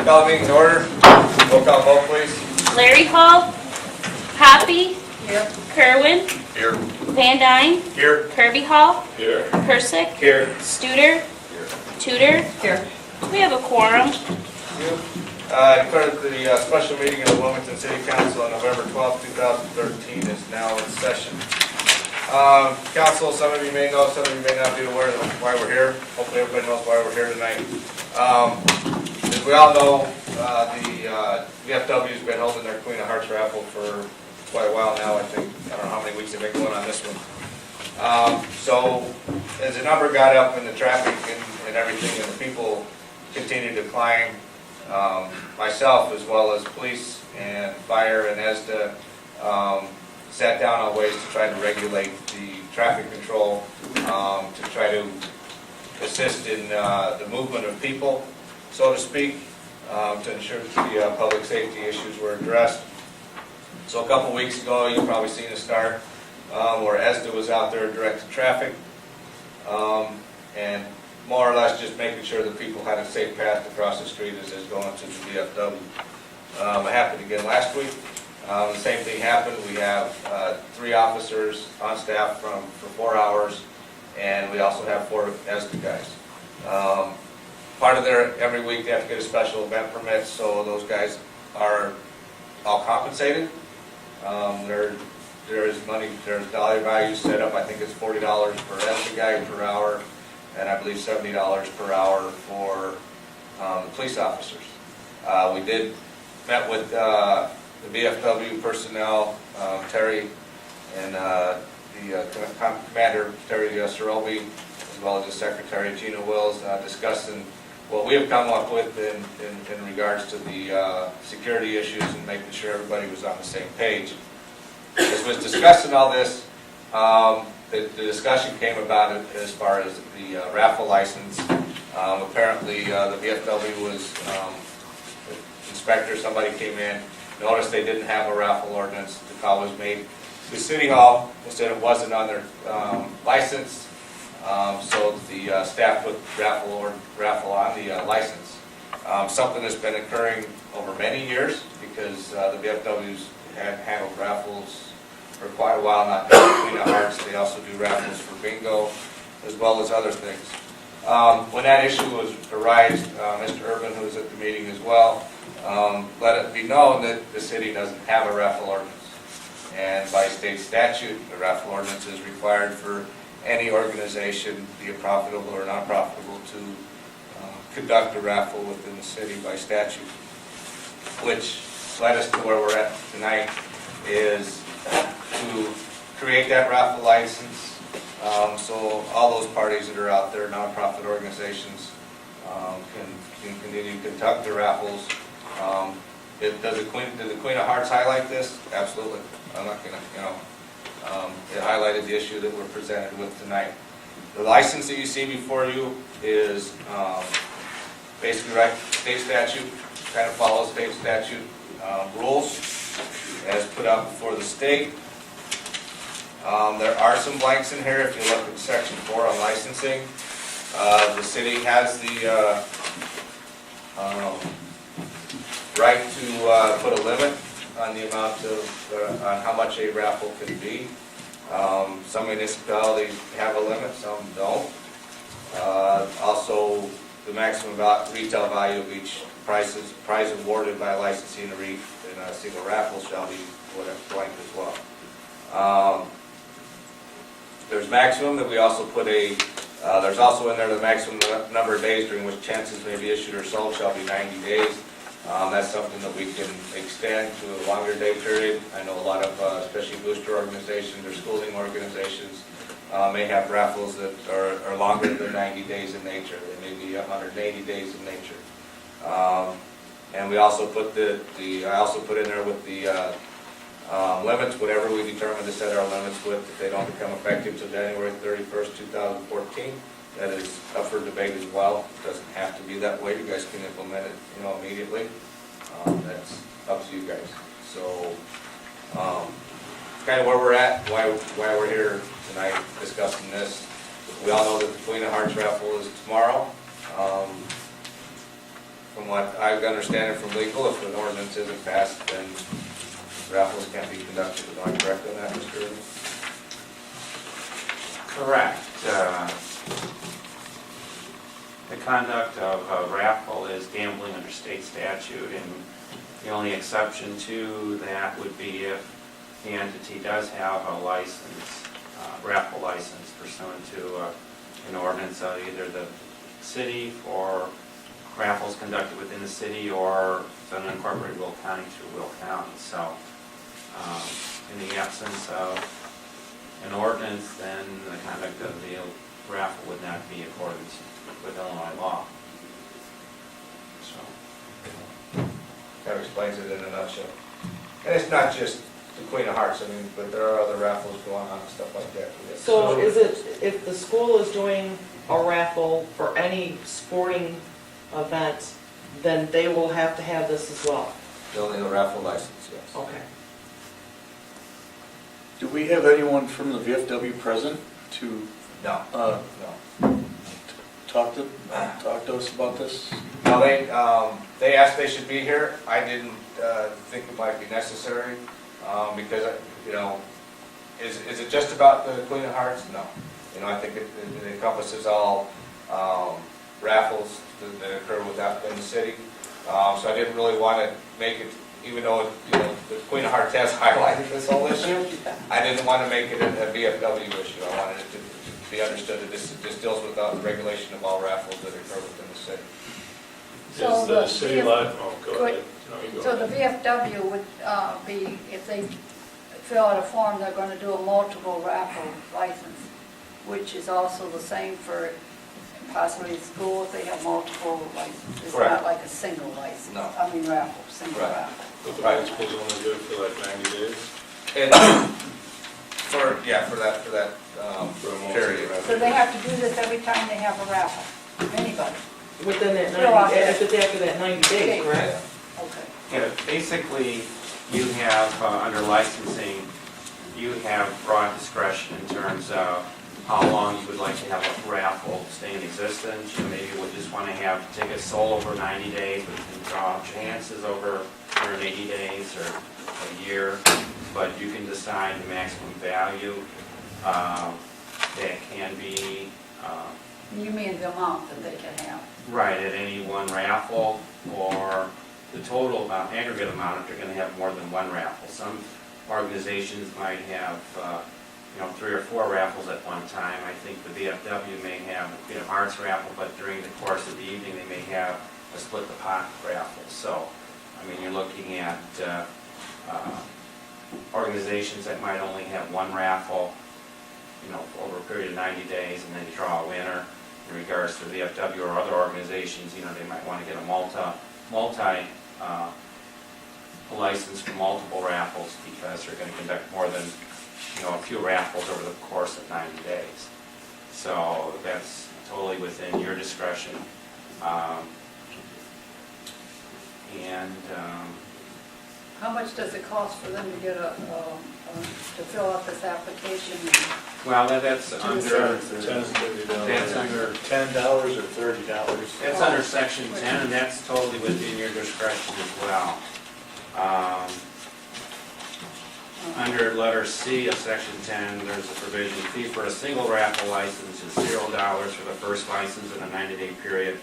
Call the meeting to order. Roll call vote, please. Larry Hall, Hoppy, Here. Kerwin, Here. Van Dyne, Here. Kirby Hall, Here. Persick, Here. Studer, Tudor. Here. We have a quorum. Declare that the special meeting of the Wilmington City Council on November 12, 2013 is now in session. Council, some of you may know, some of you may not be aware of why we're here. Hopefully everybody knows why we're here tonight. As we all know, the VFW has been holding their Queen of Hearts raffle for quite a while now. I don't know how many weeks they've been going on this one. So as the number got up and the traffic and everything, and the people continued to climb, myself as well as police and fire and ESDA sat down on ways to try to regulate the traffic control, to try to assist in the movement of people, so to speak, to ensure that the public safety issues were addressed. So a couple weeks ago, you've probably seen a start where ESDA was out there directing traffic, and more or less just making sure that people had a safe path across the street as is going to the VFW. It happened again last week. The same thing happened. We have 3 officers on staff for 4 hours, and we also have 4 ESDA guys. Part of their, every week they have to get a special event permit, so those guys are all compensated. There is money, there's dollar value set up. I think it's $40 per ESDA guy per hour, and I believe $70 per hour for the police officers. We met with the VFW personnel, Terry, and the Commander Terry Sorobi, as well as the Secretary Gina Wills, discussing what we have come up with in regards to the security issues and making sure everybody was on the same page. As was discussing all this, the discussion came about it as far as the raffle license. Apparently, the VFW was inspector. Somebody came in, noticed they didn't have a raffle ordinance. The call was made to City Hall, said it wasn't on their license. So the staff put raffle on the license. Something that's been occurring over many years because the VFWs have handled raffles for quite a while, not just Queen of Hearts. They also do raffles for bingo as well as other things. When that issue was arised, Mr. Urban, who was at the meeting as well, let it be known that the city doesn't have a raffle ordinance. And by state statute, the raffle ordinance is required for any organization, be it profitable or not profitable, to conduct a raffle within the city by statute. Which led us to where we're at tonight, is to create that raffle license, so all those parties that are out there, nonprofit organizations, can continue to conduct their raffles. Does the Queen of Hearts highlight this? Absolutely. I'm not going to, it highlighted the issue that we're presented with tonight. The license that you see before you is basically right state statute, kind of follows state statute rules as put out before the state. There are some blanks in here. If you look at section 4 on licensing, the city has the right to put a limit on the amount of, on how much a raffle can be. Some municipalities have a limit, some don't. Also, the maximum retail value of each prize awarded by licensing in a single raffle shall be blank as well. There's maximum that we also put there's also in there the maximum number of days during which chances may be issued or sold shall be 90 days. That's something that we can extend to a longer day period. I know a lot of, especially booster organizations or schooling organizations, may have raffles that are longer than 90 days in nature. They may be 180 days in nature. And we also put I also put in there with the limits, whatever we determine to set our limits with, if they don't become effective till January 31st, 2014. That is up for debate as well. It doesn't have to be that way. You guys can implement it, immediately. That's up to you guys. So, kind of where we're at, why we're here tonight discussing this. We all know that the Queen of Hearts raffle is tomorrow. from what I understand it from legal, if an ordinance isn't passed, then raffles can't be conducted. Am I correct on that, Mr. Irvin? Correct. The conduct of a raffle is gambling under state statute, and the only exception to that would be if the entity does have a license, raffle license pursuant to an ordinance of either the city for raffles conducted within the city or an unincorporated Will County through Will County. So in the absence of an ordinance, then the conduct of the raffle would not be in accordance with Illinois law. So, That explains it in a nutshell. And it's not just the Queen of Hearts, I mean, but there are other raffles going on and stuff like that. So is it, if the school is doing a raffle for any sporting event, then they will have to have this as well? They'll need a raffle license, yes. Okay. Do we have anyone from the VFW present to No, uh, no. talk to us about this? No, they asked they should be here. I didn't think it might be necessary, because, you know, is it just about the Queen of Hearts? No. You know, I think it encompasses all raffles that occur within the city. So I didn't really want to make it, even though, you know, the Queen of Hearts has highlighted this whole issue, I didn't want to make it a VFW issue. I wanted it to be understood that this deals with the regulation of all raffles that occur within the city. So Is the city oh, go ahead. No, you go So the ahead. VFW would be, if they fill out a form, they're going to do a multiple raffle license, which is also the same for possibly school if they have multiple licenses. It's Correct. not like a single license. No. I mean raffle, single Right. raffle. But the principal's only good for like 90 days? And for that For a multi- period. So they have to do this every time they have a raffle, anybody? Within that Fill out 90, if it's after that 90 days, Okay. correct? Okay. yeah, basically, you have, under licensing, you have broad discretion in terms of how long you would like to have a raffle stay in existence. You maybe would just want to have tickets sold over 90 days, but can draw chances over 180 days or a year. But you can decide the maximum value that can be You mean the amount that they can have? right at any one raffle, or the total amount, aggregate amount if you're going to have more than one raffle. Some organizations might have 3 or 4 raffles at one time. I think the VFW may have a Queen of Hearts raffle, but during the course of the evening, they may have a split the pot raffle. So, I mean, you're looking at organizations that might only have one raffle, over a period of 90 days, and then you draw a winner. In regards to the VFW or other organizations, they might want to get a multi license for multiple raffles because they're going to conduct more than a few raffles over the course of 90 days. So that's totally within your discretion. How much does it cost for them to get to fill out this application? Well, that's under, $10 to $30. that's under, $10 or $30? that's under section 10, and that's totally within your discretion as well. Under letter C of section 10, there's a provision, fee for a single raffle license is $0 for the first license in a 90-day period,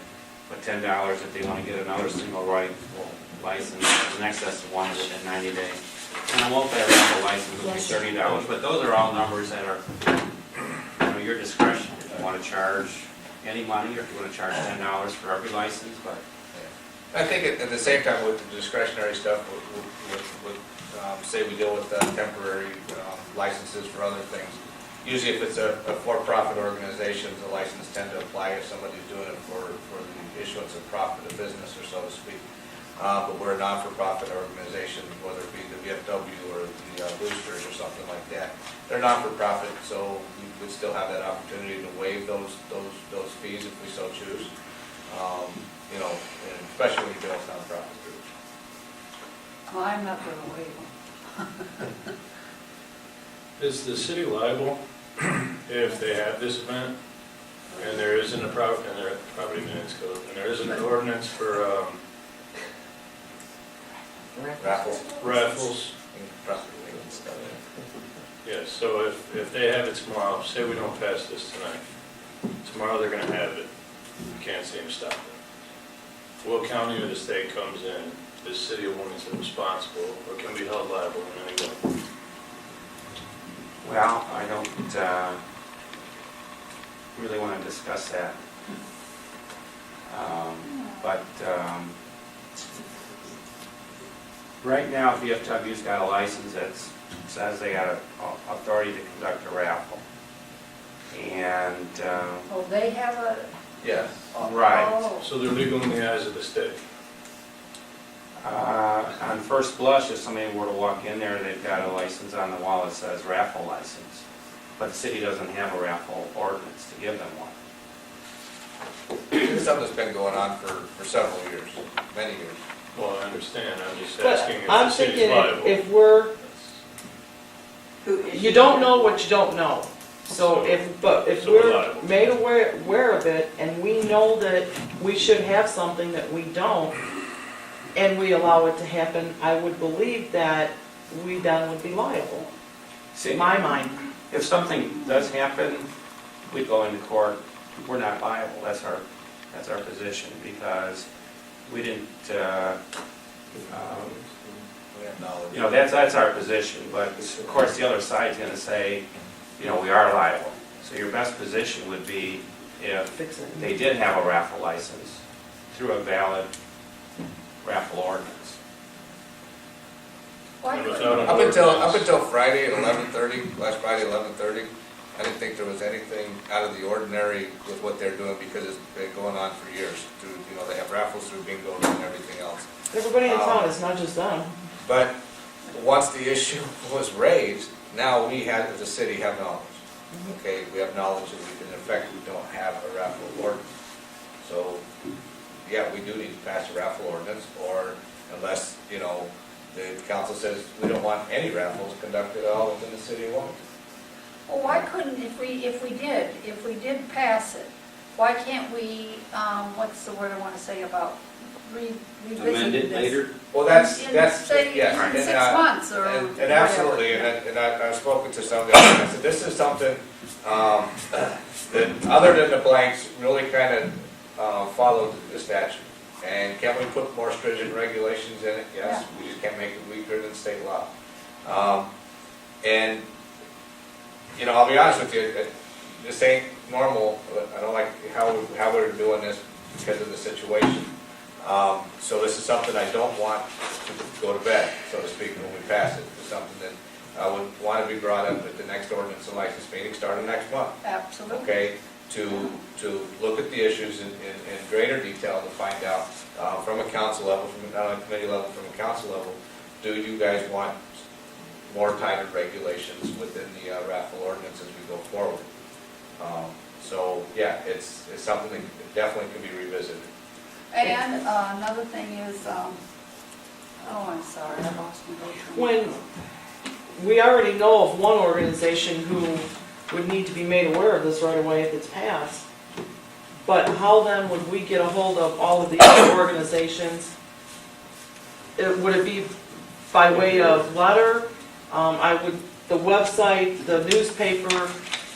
but $10 if they want to get another single rifle license in excess of one within 90 days. And a multi-raffle license would be $30, but those are all numbers that are, your discretion. If you want to charge any money, or if you want to charge $10 for every license, but I think at the same time with the discretionary stuff, say we deal with temporary licenses for other things. Usually if it's a for-profit organization, the license tend to apply if somebody's doing it for the issuance of profit of business, or so to speak. But we're a non-for-profit organization, whether it be the VFW or the Boosters or something like that. They're non-for-profit, so we would still have that opportunity to waive those fees if we so choose. And especially when you deal with non-profit groups. Well, I'm not going to waive them. Is the city liable if they have this event and there isn't a property maintenance code, and there isn't an ordinance for raffles. Raffles, and press release and stuff. yes, so if they have it tomorrow, say we don't pass this tonight, tomorrow they're gonna have it, you can't see them stop it. What county or the state comes in, is City of Wilmington responsible, or can be held liable in any way? Well, I don't really want to discuss that. But right now, VFW's got a license that says they got authority to conduct a raffle. And, Oh, they have a. Yes. right, Oh, So they're legal in the eyes of the state. on first blush, if somebody were to walk in there, they've got a license on the wall that says raffle license. But the city doesn't have a raffle ordinance to give them one. This is something that's been going on for several years, many years. Well, I understand, I'm just But asking if I'm the city's thinking liable. if we're, who you don't know what you don't know. So if So we're we're liable. made aware of it, and we know that we should have something that we don't, and we allow it to happen, I would believe that we then would be liable, See, in my mind. if something does happen, we go into court, we're not liable, that's our position, because we didn't, We have knowledge. you know, that's our position, but of course, the other side's gonna say, you know, we are liable. So your best position would be if Fix it. they did have a raffle license through a valid raffle ordinance. Why And couldn't- without an Up until ordinance- Friday at 11:30, last Friday 11:30, I didn't think there was anything out of the ordinary with what they're doing because it's been going on for years. You know, they have raffles through bingo and everything else. Everybody in town, it's not just them. But once the issue was raised, now we had, as a city, have knowledge. Okay, we have knowledge that we can, in fact, we don't have a raffle ordinance. So, yeah, we do need to pass a raffle ordinance, or unless, you know, the council says we don't want any raffles conducted at all within the city of Wilmington. Well, why couldn't, if we did pass it, why can't we, what's the word I want to say about revisit this? Amend it later? Well, that's, Say, yes. in and, 6 months or And whatever. absolutely, and I've spoken to some guys, and I said, this is something, that, other than the blanks, really kind of followed the statute. And can we put more stringent regulations in it? Yes, we just can't make it weaker than state law. And, you know, I'll be honest with you, this ain't normal, I don't like how we're doing this because of the situation. So this is something I don't want to go to bed, so to speak, when we pass it. It's something that I would want to be brought up at the next ordinance and license meeting starting next month. Absolutely. Okay, to look at the issues in greater detail to find out from a council level, from not only committee level, from a council level, do you guys want more tighter regulations within the raffle ordinance as we go forward? So, yeah, it's something that definitely can be revisited. And another thing is, oh, I'm sorry, I lost my When we already know of one organization who would need to be made aware of this right away if it's passed. But how then would we get a hold of all of the other organizations? Would it be by way of letter? The website, the newspaper,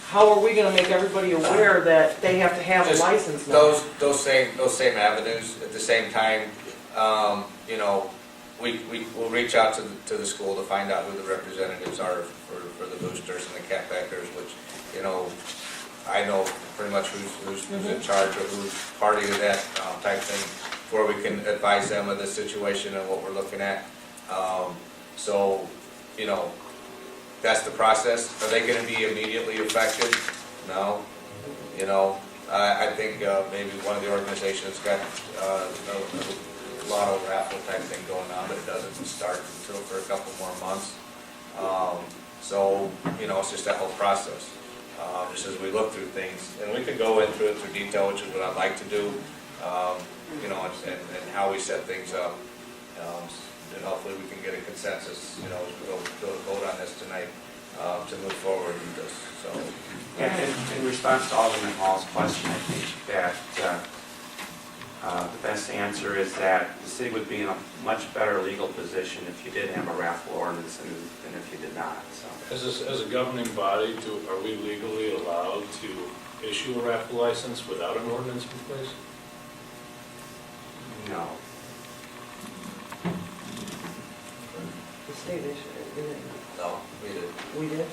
how are we gonna make everybody aware that they have to have a Just license now? Those same avenues, at the same time, you know, we'll reach out to the school to find out who the representatives are for the boosters and the catbackers, which, you know, I know pretty much who's in charge or who's party to that type thing, where we can advise them of the situation and what we're looking at. So, you know, that's the process. Are they gonna be immediately affected? No. You know, I think maybe one of the organizations got a lotto raffle type thing going on, but it doesn't start until for a couple more months. So, you know, it's just that whole process. Just as we look through things, and we can go into it through detail, which is what I'd like to do, you know, and how we set things up. And hopefully we can get a consensus, you know, as we go vote on this tonight, to move forward with this, so. And in response to Alderman Hall's question, I think that The best answer is that the city would be in a much better legal position if you did have a raffle ordinance than if you did not, so. As a governing body, are we legally allowed to issue a raffle license without an ordinance in place? No. The state issued it, No, we did. we did?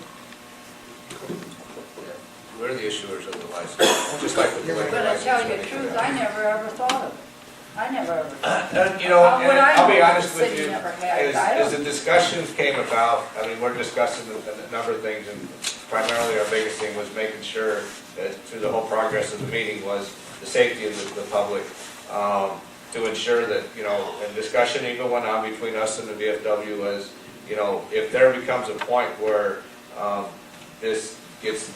We're the issuers of the license, just like with the liquor But I license. tell you when the they do truth, that. I never ever thought of it. I never ever thought of it. You know, and What I I'll be know, honest the with city you, never had it. I as don't- the discussions came about, I mean, we're discussing a number of things, and primarily our biggest thing was making sure that through the whole progress of the meeting was the safety of the public, to ensure that, you know, and discussion even went on between us and the VFW was, you know, if there becomes a point where this gets,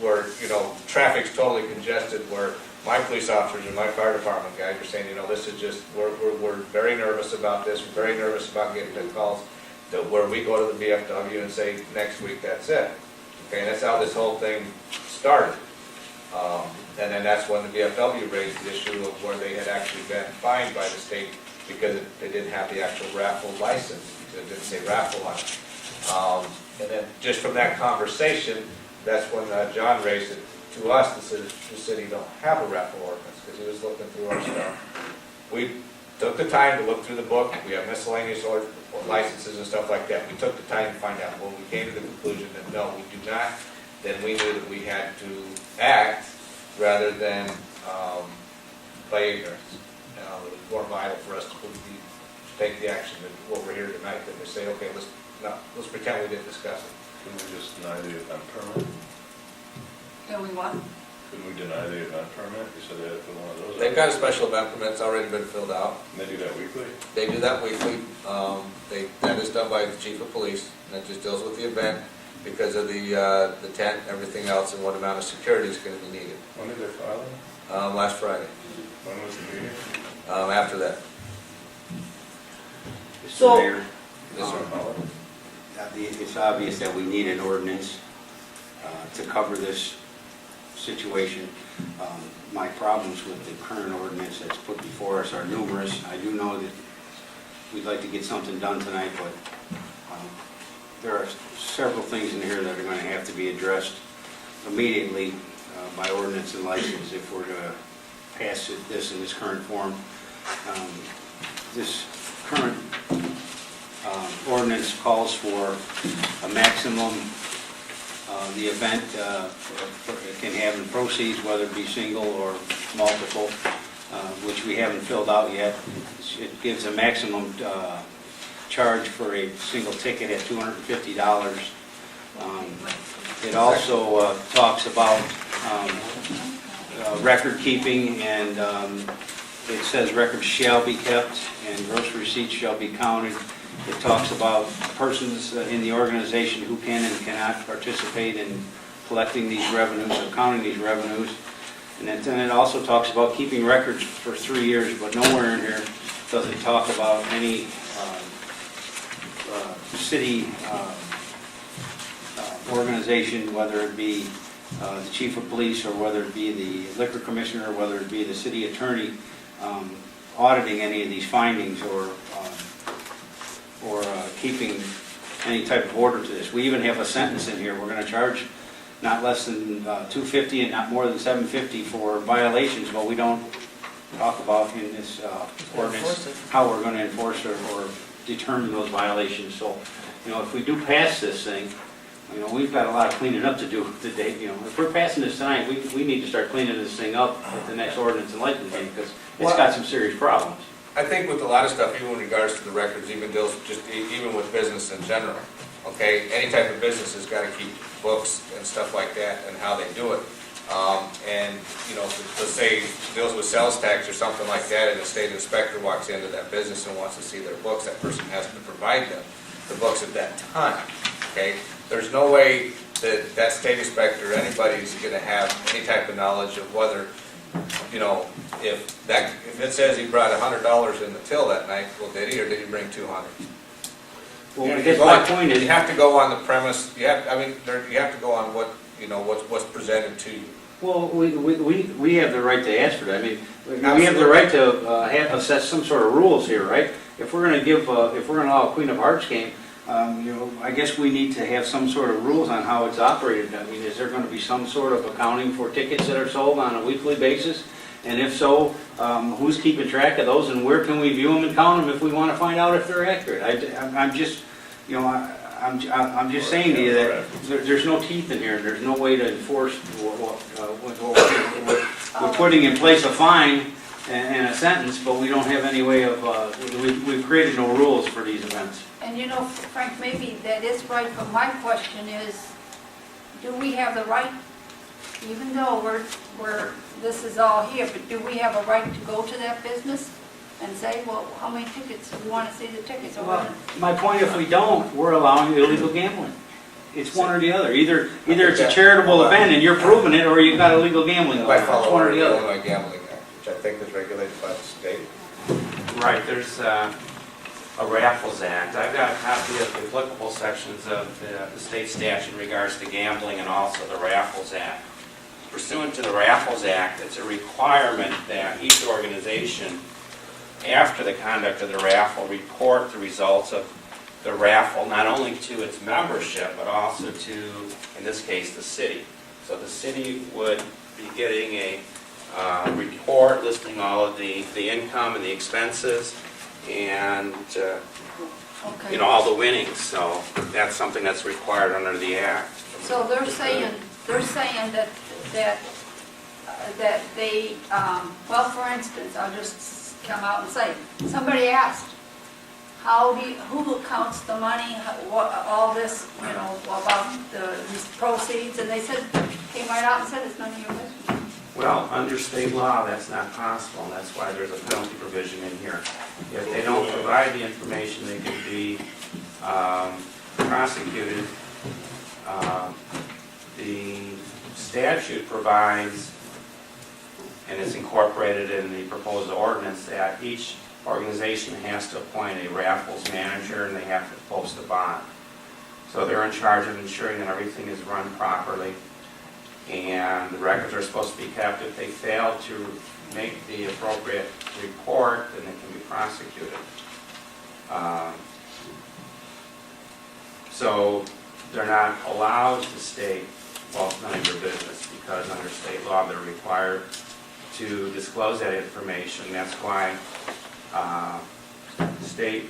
where, you know, traffic's totally congested, where my police officers and my fire department guys are saying, you know, this is just, we're very nervous about this, we're very nervous about getting the calls, that where we go to the VFW and say, next week, that's it. Okay, and that's how this whole thing started. And then that's when the VFW raised the issue of where they had actually been fined by the state because they didn't have the actual raffle license, because it didn't say raffle on it. And then just from that conversation, that's when John raised it to us and said the city don't have a raffle ordinance, because he was looking through our stuff. We took the time to look through the book. We have miscellaneous licenses and stuff like that. We took the time to find out. When we came to the conclusion that no, we do not, then we knew that we had to act rather than play ignorance. It was more vital for us to take the action that what we're here tonight, than to say, okay, let's pretend we didn't discuss it. Couldn't we just deny the event permit? Can we what? Couldn't we deny the event permit? You said they had to put one of those. They've got a special event permit, it's already been filled out. And they do that weekly? They do that weekly. That is done by the chief of police, and that just deals with the event because of the tent, everything else, and what amount of security is going to be needed. When did they file it? Last Friday, When was the meeting? after that. So- Mr. Mayor, Yes, sir. it's obvious that we need an ordinance to cover this situation. My problems with the current ordinance that's put before us are numerous. I do know that we'd like to get something done tonight, but there are several things in here that are going to have to be addressed immediately by ordinance and license if we're going to pass this in this current form. This current ordinance calls for a maximum, the event can have in proceeds, whether it be single or multiple, which we haven't filled out yet. It gives a maximum charge for a single ticket at $250. It also talks about record keeping, and it says records shall be kept and gross receipts shall be counted. It talks about persons in the organization who can and cannot participate in collecting these revenues or counting these revenues. And then it also talks about keeping records for 3 years, but nowhere in here does it talk about any city organization, whether it be the chief of police or whether it be the liquor commissioner or whether it be the city attorney auditing any of these findings or keeping any type of order to this. We even have a sentence in here, we're going to charge not less than $250 and not more than $750 for violations, but we don't talk about in this ordinance how we're going to enforce or determine those violations. So, if we do pass this thing, we've got a lot of cleaning up to do today. If we're passing this tonight, we need to start cleaning this thing up at the next ordinance and licensing because it's got some serious problems. I think with a lot of stuff, even in regards to the records, even deals just even with business in general. Okay, any type of business has got to keep books and stuff like that and how they do it. And let's say deals with sales tax or something like that, and the state inspector walks into that business and wants to see their books, that person has to provide them the books at that time. Okay, there's no way that that state inspector or anybody's going to have any type of knowledge of whether, if it says he brought $100 in the till that night, well, did he or did he bring 200? Well, I guess my point is, You have to go on the premise. You have to go on what's presented to you. Well, we have the right to ask for that. I mean, we have the right to assess some sort of rules here, right? If we're gonna give, if we're gonna allow a Queen of Hearts game, I guess we need to have some sort of rules on how it's operated. I mean, is there gonna be some sort of accounting for tickets that are sold on a weekly basis? And if so, who's keeping track of those, and where can we view them and count them if we wanna find out if they're accurate? I'm just, I'm just saying to you that there's no teeth in here, there's no way to enforce we're putting in place a fine and a sentence, but we don't have any way of, we've created no rules for these events. And you know, Frank, maybe that is right, but my question is, do we have the right, even though this is all here, but do we have a right to go to that business and say, well, how many tickets, we want to see the tickets? Or Well, my point, if we don't, we're allowing illegal gambling. It's one or the other. Either it's a charitable event and you're proving it, or you've got illegal gambling. If I It's follow one or the the other. Illinois Gambling Act, which I think is regulated by the state. Right, there's a Raffles Act. I've got a copy of the applicable sections of the state statute in regards to gambling and also the Raffles Act. Pursuant to the Raffles Act, it's a requirement that each organization, after the conduct of the raffle, report the results of the raffle, not only to its membership, but also to, in this case, the city. So the city would be getting a report listing all of the income and the expenses and, Okay. all the winnings. So that's something that's required under the act. So they're saying that they, well, for instance, I'll just come out and say, somebody asked, who accounts the money, all this, about these proceeds, and they said, came right out and said, it's none of your business. Well, under state law, that's not possible, and that's why there's a penalty provision in here. If they don't provide the information, they could be prosecuted. The statute provides, and it's incorporated in the proposed ordinance, that each organization has to appoint a raffles manager and they have to post a bond. So they're in charge of ensuring that everything is run properly and the records are supposed to be kept. If they fail to make the appropriate report, then they can be prosecuted. So they're not allowed to state, well, it's none of your business, because under state law they're required to disclose that information. That's why state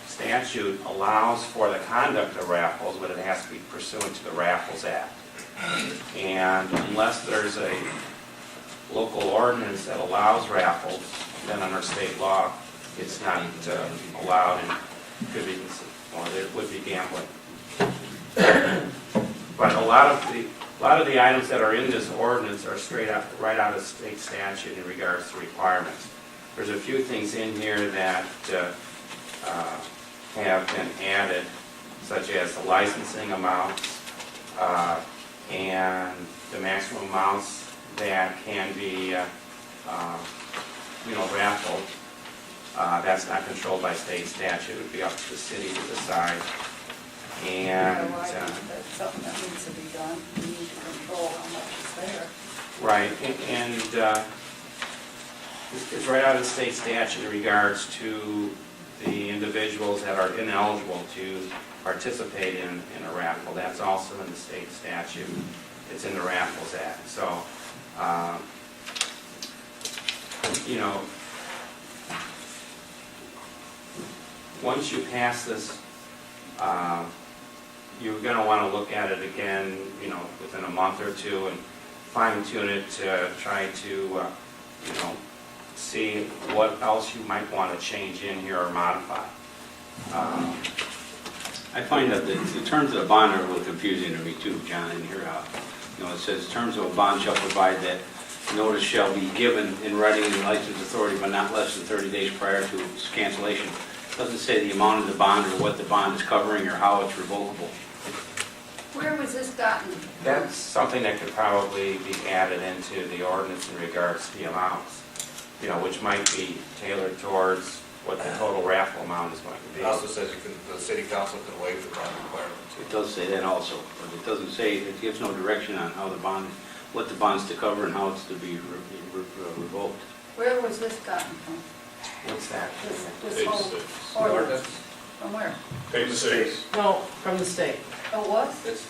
statute allows for the conduct of raffles, but it has to be pursuant to the Raffles Act. And unless there's a local ordinance that allows raffles, then under state law, it's not allowed and could be, it would be gambling. But a lot of the items that are in this ordinance are right out of state statute in regards to requirements. There's a few things in here that have been added, such as the licensing amounts and the maximum amounts that can be, raffled. That's not controlled by state statute. It would be up to the city to decide. And That's something that needs to be done. We need to control how much is there. right, and it's right out of the state statute in regards to the individuals that are ineligible to participate in a raffle. That's also in the state statute. It's in the Raffles Act. So, once you pass this, you're going to want to look at it again, within a month or two and fine tune it to try to, see what else you might want to change in here or modify. I find that the terms of the bond are a little confusing to me too, John, in here. It says, terms of a bond shall provide that notice shall be given in writing to the licensed authority, but not less than 30 days prior to its cancellation. It doesn't say the amount of the bond or what the bond is covering or how it's revocable. Where was this gotten? That's something that could probably be added into the ordinance in regards to the amounts, which might be tailored towards what the total raffle amount is going to It be. also says the city council can waive the bond requirement. It does say that also, but it doesn't say, it gives no direction on how the bond, what the bond's to cover and how it's to be revoked. Where was this gotten from? What's that? This Page whole 6. The ordinance? ordinance, From where? Page 6. No, from the state. Oh, was? it's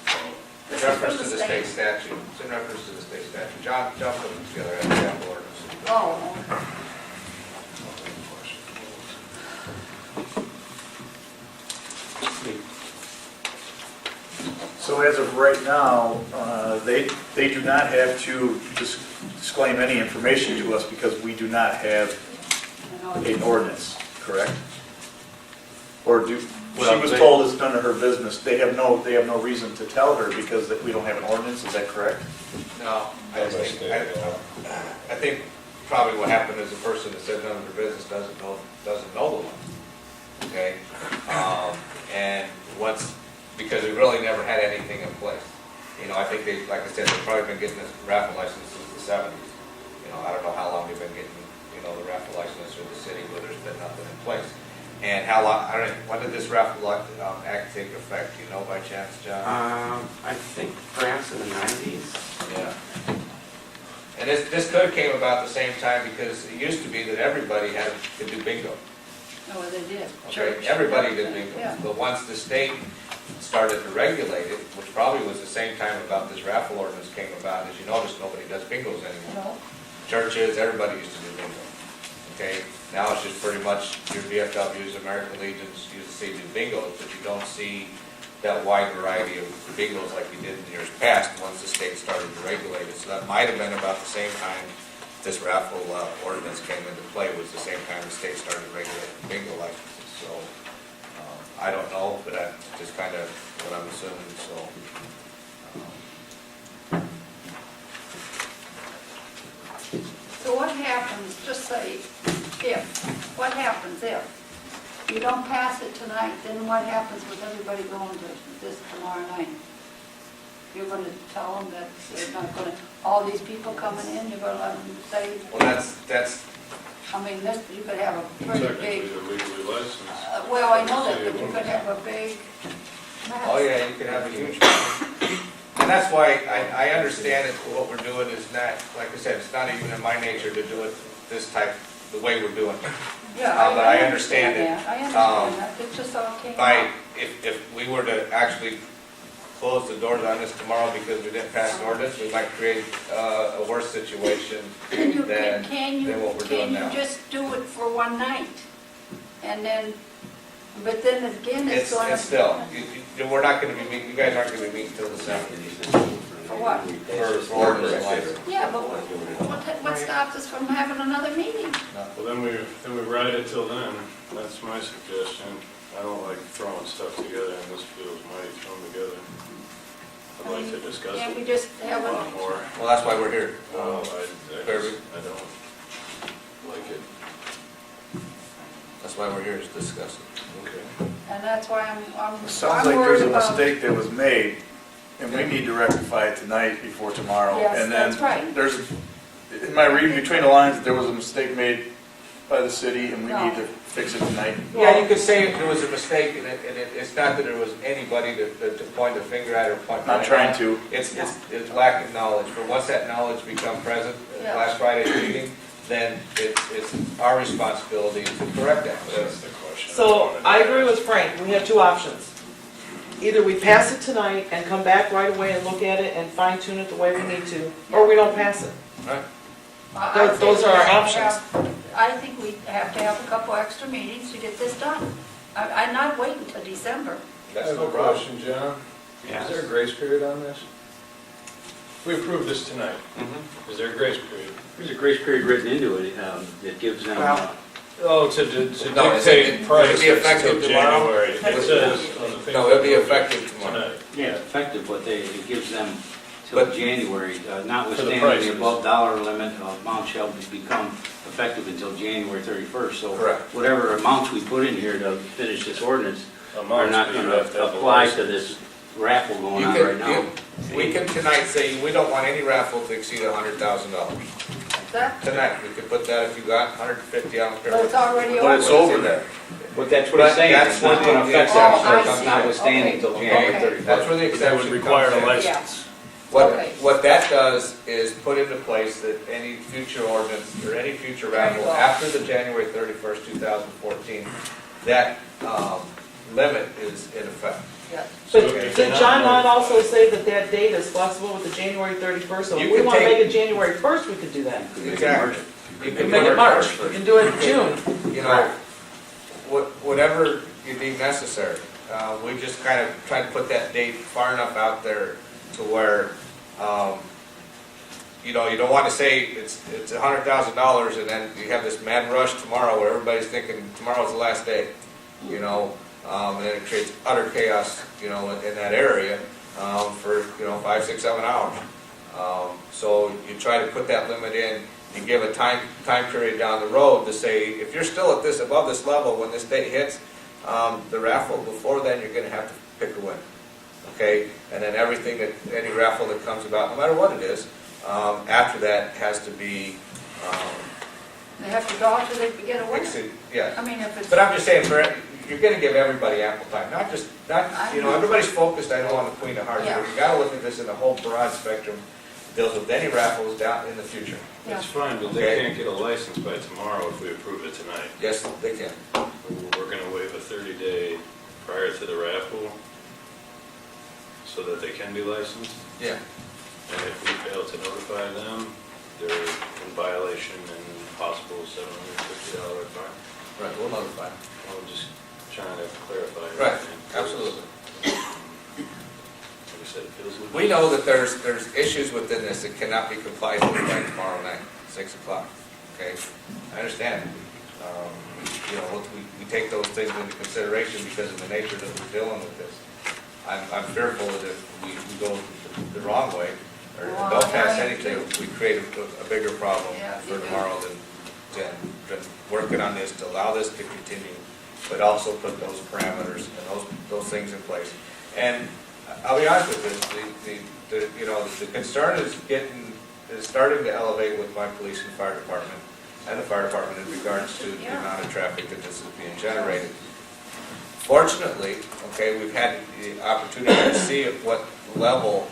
This in is from reference the to the state statute. It's in reference to the state statute. John put them together as a sample ordinance. Oh, okay. So as of right now, they do not have to disclaim any information to us because we do not have I know an it's- ordinance, correct? Or she Well, was they- told it's none of her business. They have no reason to tell her because we don't have an ordinance, is that correct? No, I think probably what happened is the person that said none of their business doesn't know the one. Okay? And once, because we really never had anything in place. You know, I think they, like I said, they've probably been getting this raffle license since the 70s. You know, I don't know how long they've been getting, the raffle license through the city, but there's been nothing in place. And how long, I don't know, when did this raffle act take effect? Do you know by chance, John? I think perhaps in the 90s. Yeah. And this could have came about the same time because it used to be that everybody could do bingo. Oh, they did. Okay, Church. everybody did bingo. Yeah. But once the state started to regulate it, which probably was the same time about this raffle ordinance came about, as you notice, nobody does bingos anymore. No, Churches, everybody used to do bingo. Okay, now it's just pretty much your VFWs, American Legions, you see do bingos, but you don't see that wide variety of bingos like you did in years past, once the state started to regulate it. So that might have been about the same time this raffle ordinance came into play, was the same time the state started regulating bingo licenses. So, I don't know, but that's just kind of what I'm assuming, so. so what happens, just say, what happens if you don't pass it tonight, then what happens with everybody going to this tomorrow night? You're gonna tell them that they're not gonna, all these people coming in, you're gonna let them say, Well, that's, I mean, this, you could have a pretty Technically, big, they're legally licensed. well, I know that, but you could have a big mess. oh yeah, you can have a huge. And that's why I understand it, what we're doing is not, like I said, it's not even in my nature to do it this type, the way we're doing it. Yeah, but I understand it. that. I understand that, it just all came By, out. if we were to actually close the doors on this tomorrow because we didn't pass an ordinance, we might create a worse situation Can you, than can what we're doing now. you just do it for one night? And then, but then again, it's gonna. It's still, we're not gonna be meeting, you guys aren't gonna be meeting till the 7th. For what? For ordinance and license. Yeah, but what stops us from having another meeting? Well, then we ride it till then. That's my suggestion. I don't like throwing stuff together, and this feels mighty thrown together. I'd like to discuss Can't we it just a have lot a, more. Well, that's why we're here. No, I don't like it. That's why we're here, to discuss it. Okay. and that's why I'm It sounds I'm like there's worried a about. mistake that was made, and we need to rectify it tonight before tomorrow. Yes, And then that's right. there's, in my reading between the lines, there was a mistake made by the city, and we No. need to fix it tonight. Yeah, you could say there was a mistake, and it's not that there was anybody to point the finger at or point. Not trying to. It's lack of knowledge, but once that knowledge become present, Yeah. last Friday's meeting, then it's our responsibility to correct that. That's the question. So I agree with Frank, we have two options. Either we pass it tonight and come back right away and look at it and fine tune it the way we need to, or we don't pass it. Right? I think Those are our we have to options. have- I think we have to have a couple extra meetings to get this done. I'm not waiting till December. I That's have no a problem. question, John. Yes. Is there a grace period on this? If we approve this tonight, Mhm. is there a grace period? There's a grace period written into it that gives them, Well, Oh, to No, it's- dictate it- price it'll be effective until tomorrow. January. It says on the thing. No, it'll be effective tomorrow. Tonight. yeah, effective, but it gives them till But- January, notwithstanding prices. the above dollar limit, amount shall become effective until January 31st. So Correct. whatever amounts we put in here to finish this ordinance are Amounts, not but going you to have to have a apply to license. this raffle going You on can- right now. We can tonight say, we don't want any raffle to exceed $100,000. That, Tonight, we could put that if you got 150, I don't care. but it's already But it's over. over there. But that's what he's saying, But it's not that's going to what affect the- Oh, I that, see. notwithstanding until Okay. January Okay. 31st. That's where the That exception would require comes a in. license. Okay. what that does is put into place that any future ordinance or any future There you raffle go. after the January 31st, 2014, that limit is in effect. Yes. But So if did they're John not also notified- say that that date is flexible with the January 31st? So You if we can want to take- make it January 1st, we could do that. Exactly. We can make it March, we can do it in June. You know, whatever you deem necessary. We just kind of try to put that date far enough out there to where, you know, you don't want to say it's $100,000 and then you have this mad rush tomorrow where everybody's thinking tomorrow's the last day, you know, and then it creates utter chaos, you know, in that area for, you know, 5, 6, 7 hours. So you try to put that limit in. You give a time period down the road to say, if you're still at this, above this level when this date hits, the raffle before then, you're gonna have to pick a winner, okay? And then everything that, any raffle that comes about, no matter what it is, after that has to be, They have to draw till they get a winner. yeah. I mean, if it's. But I'm just saying, you're gonna give everybody ample time, not, you know, everybody's focused, I know, on the Queen of Hearts, Yeah. but you gotta look at this in a whole broad spectrum, deals with any raffles down in the future. Yeah. It's fine, but they Okay. can't get a license by tomorrow if we approve it tonight. Yes, they can. We're gonna waive a 30-day prior to the raffle so that they can be licensed. Yeah. And if we fail to notify them, they're in violation and possible $750 fine. Right, we'll notify. I'm just trying to clarify. Right, everything. absolutely. Like I said, it feels a little. We know that there's issues within this that cannot be complied with by tomorrow night, 6 o'clock, okay? I understand. You know, we take those things into consideration because of the nature that we're dealing with this. I'm fearful that if we go the wrong way, or don't pass anything, we create a bigger problem Yeah, for you do. tomorrow than working on this to allow this to continue, but also put those parameters and those things in place. And I'll be honest with this, you know, the concern is starting to elevate with my police and fire department, and the fire department in regards to the amount of traffic that this is being generated. Fortunately, okay, we've had the opportunity to see at what level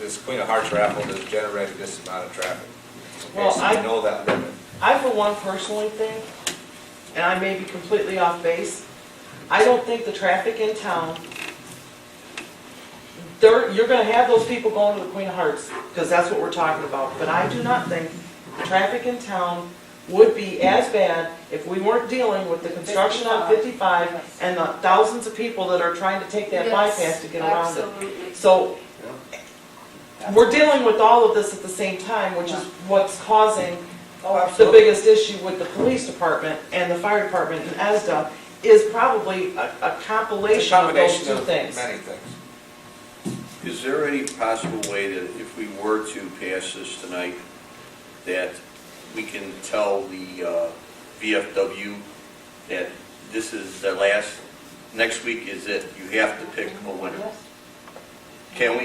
this Queen of Hearts raffle has generated this amount of traffic. Okay, Well, so I- we know that limit. I, for one, personally think, and I may be completely off base, I don't think the traffic in town, you're gonna have those people going to the Queen of Hearts, because that's what we're talking about, but I do not think the traffic in town would be as bad if we weren't dealing with the construction on 55 and the thousands of people that are trying to take that Yes, bypass to get around it. Absolutely. So, we're dealing with all of this at the same time, which is what's causing Oh, the absolutely. biggest issue with the police department and the fire department and ESDA is probably a It's a compilation of those combination two of things. many things. Is there any possible way that if we were to pass this tonight, that we can tell the VFW that this is the last, next week is it, you have to pick a winner? Can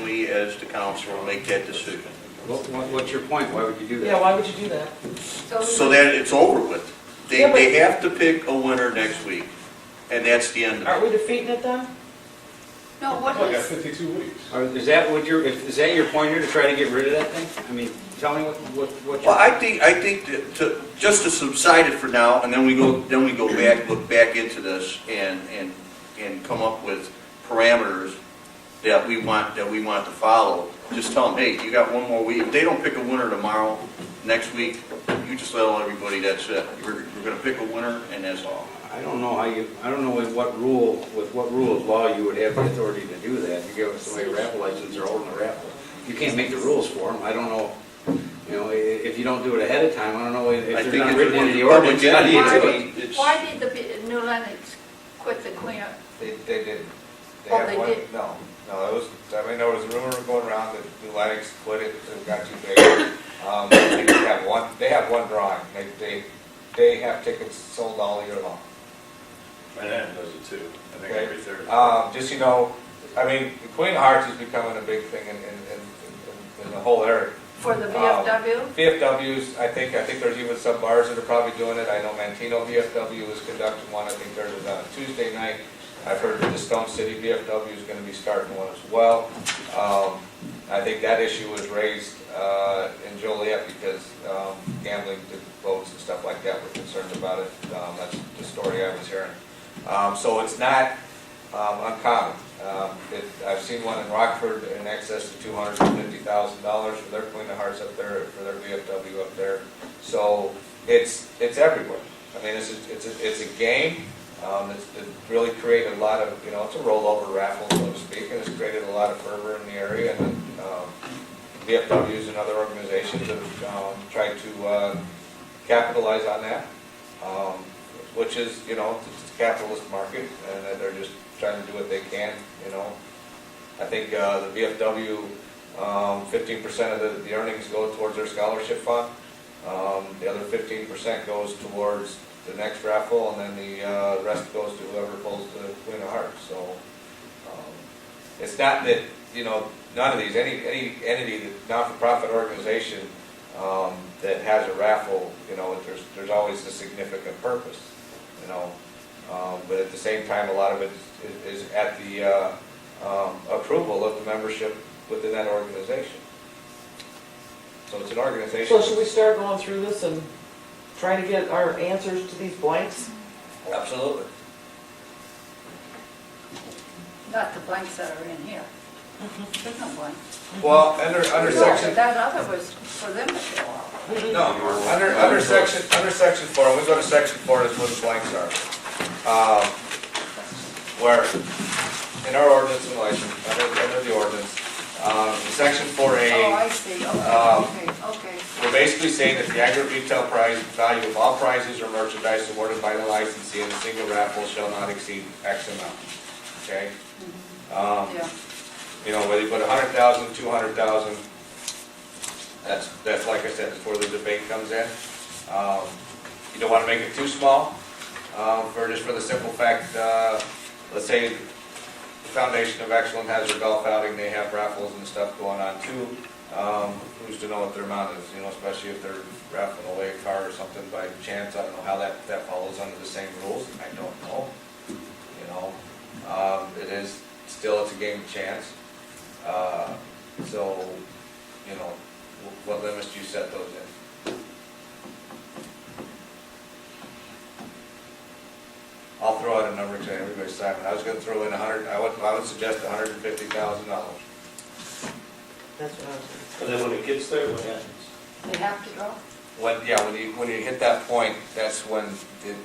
we, as the council, make that decision? What's your point? Why would you do that? Yeah, why would you do that? So that it's over with. Yeah, but- They have to pick a winner next week, and that's the end of Aren't it. we defeating it then? No, what Well, I got is, 52 weeks. Or is that what is that your point here, to try to get rid of that thing? I mean, tell me what Well, your... I think that just to subside it for now, and then we go back, look back into this and come up with parameters that we want to follow. Just tell them, hey, you got one more week. If they don't pick a winner tomorrow, next week, you just tell everybody that's it. We're gonna pick a winner, and that's all. I don't know with what rule of law you would have the authority to do that. You give somebody a raffle license, they're holding a raffle. You can't make the rules for them. I don't know, you know, if you don't do it ahead of time, I don't know if I they're think not it's written one into the of the ordinance. public How do you do entities. it? It's- why did the New Lenox quit the Queen of, They didn't. Oh, had they one- did? No, it was, I mean, there was a rumor going around that New Lennox quit it, it got too big. They have one drawing, they have tickets sold all year long. Manhattan does it too, I think Okay. every Thursday. Just, you know, I mean, the Queen of Hearts is becoming a big thing in the whole area. for the VFW? VFWs, I think there's even some bars that are probably doing it. I know Mantino VFW is conducting one. I think there's a Tuesday night I've heard that the Stone City VFW is going to be starting one as well. I think that issue was raised in Joliet because gambling votes and stuff like that were concerned about it. That's the story I was hearing. So it's not uncommon. I've seen one in Rockford in excess of $250,000 for their Queen of Hearts up there, for their VFW up there. So it's everywhere. I mean, it's a game. It's really created a lot of, it's a rollover raffle, so to speak, and it's created a lot of fervor in the area. And VFWs and other organizations have tried to capitalize on that, which is, it's a capitalist market, and they're just trying to do what they can, I think the VFW, 15% of the earnings go towards their scholarship fund. The other 15% goes towards the next raffle, and then the rest goes to whoever pulls the Queen of Hearts. So it's not that, none of these, any entity, not-for-profit organization that has a raffle, there's always a significant purpose, but at the same time, a lot of it is at the approval of the membership within that organization. So it's an organization. So should we start going through this and trying to get our answers to these blanks? Absolutely. Not the blanks that are in here. There's no blank. Well, under section, That other was for them to fill out. no, under section 4, when we go to section 4, is where the blanks are. Where, in our ordinance and license, under the ordinance, in section 4A, Oh, I see, okay. we're basically saying that the aggregate retail price value of all prizes or merchandise awarded by the licensee in a single raffle shall not exceed X amount, okay? Yeah. Whether you put 100,000, 200,000, that's like I said, that's where the debate comes in. You don't want to make it too small, for the simple fact, let's say the Foundation of Excellence has their golf outing, they have raffles and stuff going on too. Who's to know what their amount is, especially if they're raffling away a car or something by chance. I don't know how that follows under the same rules. I don't know. It is still, it's a game of chance. So, what limits do you set those in? I'll throw out a number to everybody, Simon. I was going to throw in I would suggest $150,000. That's what I was And then when it gets there, what happens? They have to draw? When you hit that point, that's when